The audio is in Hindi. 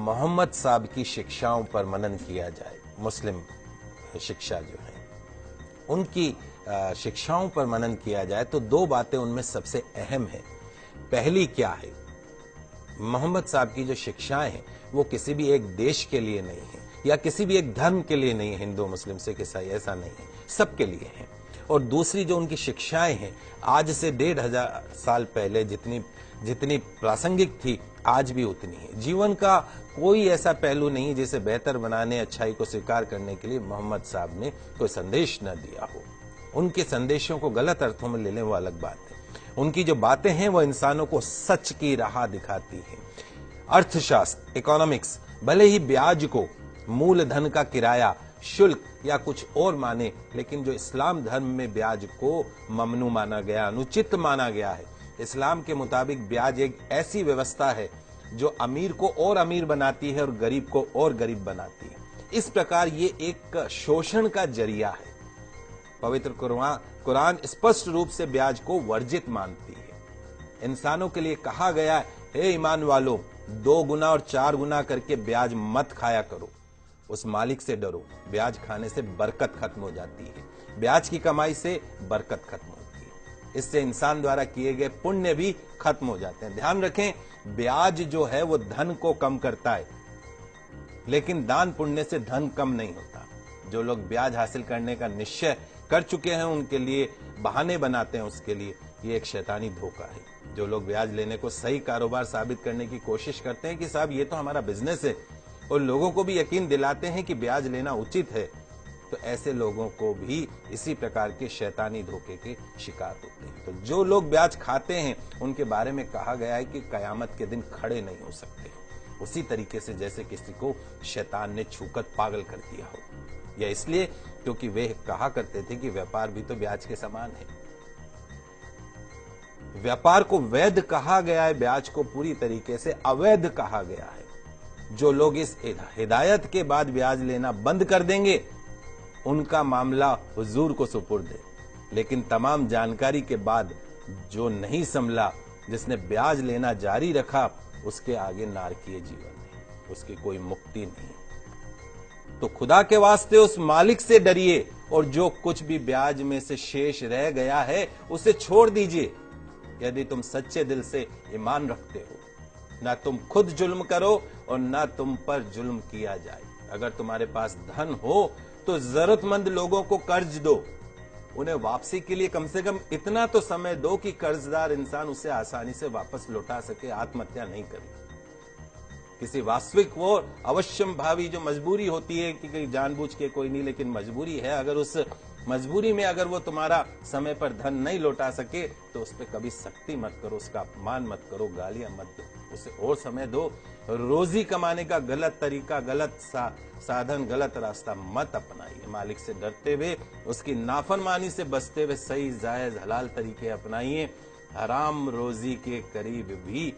मोहम्मद साहब की शिक्षाओं पर मनन किया जाए, मुस्लिम शिक्षा जो है उनकी शिक्षाओं पर मनन किया जाए तो दो बातें उनमें सबसे अहम है। पहली क्या है, मोहम्मद साहब की जो शिक्षाएं हैं वो किसी भी एक देश के लिए नहीं है या किसी भी एक धर्म के लिए नहीं है, हिंदू मुस्लिम सिख ईसाई ऐसा नहीं है, सबके लिए है। और दूसरी जो उनकी शिक्षाएं हैं आज से 1500 साल पहले जितनी प्रासंगिक थी आज भी उतनी है। जीवन का कोई ऐसा पहलू नहीं जिसे बेहतर बनाने, अच्छाई को स्वीकार करने के लिए मोहम्मद साहब ने कोई संदेश न दिया हो। उनके संदेशों को गलत अर्थों में लेने वो अलग बात है। उनकी जो बातें हैं वो इंसानों को सच की राह दिखाती हैं। अर्थशास्त्र, इकोनॉमिक्स भले ही ब्याज को मूलधन का किराया, शुल्क या कुछ और माने, लेकिन जो इस्लाम धर्म में ब्याज को ममनू माना गया, अनुचित माना गया है। इस्लाम के मुताबिक ब्याज एक ऐसी व्यवस्था है जो अमीर को और अमीर बनाती है और गरीब को और गरीब बनाती है। इस प्रकार ये एक शोषण का जरिया है। पवित्र कुरान स्पष्ट रूप से ब्याज को वर्जित मानती है। इंसानों के लिए कहा गया है, हे ईमान वालों, 2 गुना और 4 गुना करके ब्याज मत खाया करो, उस मालिक से डरो। ब्याज खाने से बरकत खत्म हो जाती है, ब्याज की कमाई से बरकत खत्म होती है, इससे इंसान द्वारा किए गए पुण्य भी खत्म हो जाते हैं। ध्यान रखें, ब्याज जो है वो धन को कम करता है, लेकिन दान पुण्य से धन कम नहीं होता। जो लोग ब्याज हासिल करने का निश्चय कर चुके हैं उनके लिए बहाने बनाते हैं, उसके लिए ये एक शैतानी धोखा है। जो लोग ब्याज लेने को सही कारोबार साबित करने की कोशिश करते हैं कि साहब ये तो हमारा बिजनेस है, और लोगों को भी यकीन दिलाते हैं कि ब्याज लेना उचित है, तो ऐसे लोगों को भी इसी प्रकार के शैतानी धोखे के शिकार होते हैं। तो जो लोग ब्याज खाते हैं उनके बारे में कहा गया है कि कयामत के दिन खड़े नहीं हो सकते, उसी तरीके से जैसे किसी को शैतान ने छूकर पागल कर दिया हो। यह इसलिए क्योंकि वे कहा करते थे कि व्यापार भी तो ब्याज के समान है। व्यापार को वैध कहा गया है, ब्याज को पूरी तरीके से अवैध कहा गया है। जो लोग इस हिदायत के बाद ब्याज लेना बंद कर देंगे उनका मामला हुजूर को सुपुर्द है, लेकिन तमाम जानकारी के बाद जो नहीं संभला, जिसने ब्याज लेना जारी रखा, उसके आगे नारकीय जीवन है, उसकी कोई मुक्ति नहीं। तो खुदा के वास्ते उस मालिक से डरिए और जो कुछ भी ब्याज में से शेष रह गया है उसे छोड़ दीजिए। यदि तुम सच्चे दिल से ईमान रखते हो, ना तुम खुद जुल्म करो और ना तुम पर जुल्म किया जाए। अगर तुम्हारे पास धन हो तो जरूरतमंद लोगों को कर्ज दो, उन्हें वापसी के लिए कम से कम इतना तो समय दो कि कर्जदार इंसान उसे आसानी से वापस लौटा सके, आत्महत्या नहीं करे। किसी वास्तविक वो अवश्यम भावी जो मजबूरी होती है कि जानबूझ के कोई नहीं, लेकिन मजबूरी है, अगर उस मजबूरी में अगर वो तुम्हारा समय पर धन नहीं लौटा सके तो उस पर कभी सख्ती मत करो, उसका अपमान मत करो, गालियां मत दो, उसे और समय दो। रोजी कमाने का गलत तरीका, गलत साधन, गलत रास्ता मत अपनाइए। मालिक से डरते हुए, उसकी नाफरमानी से बचते हुए सही जायज हलाल तरीके अपनाइए। हराम रोजी के करीब भी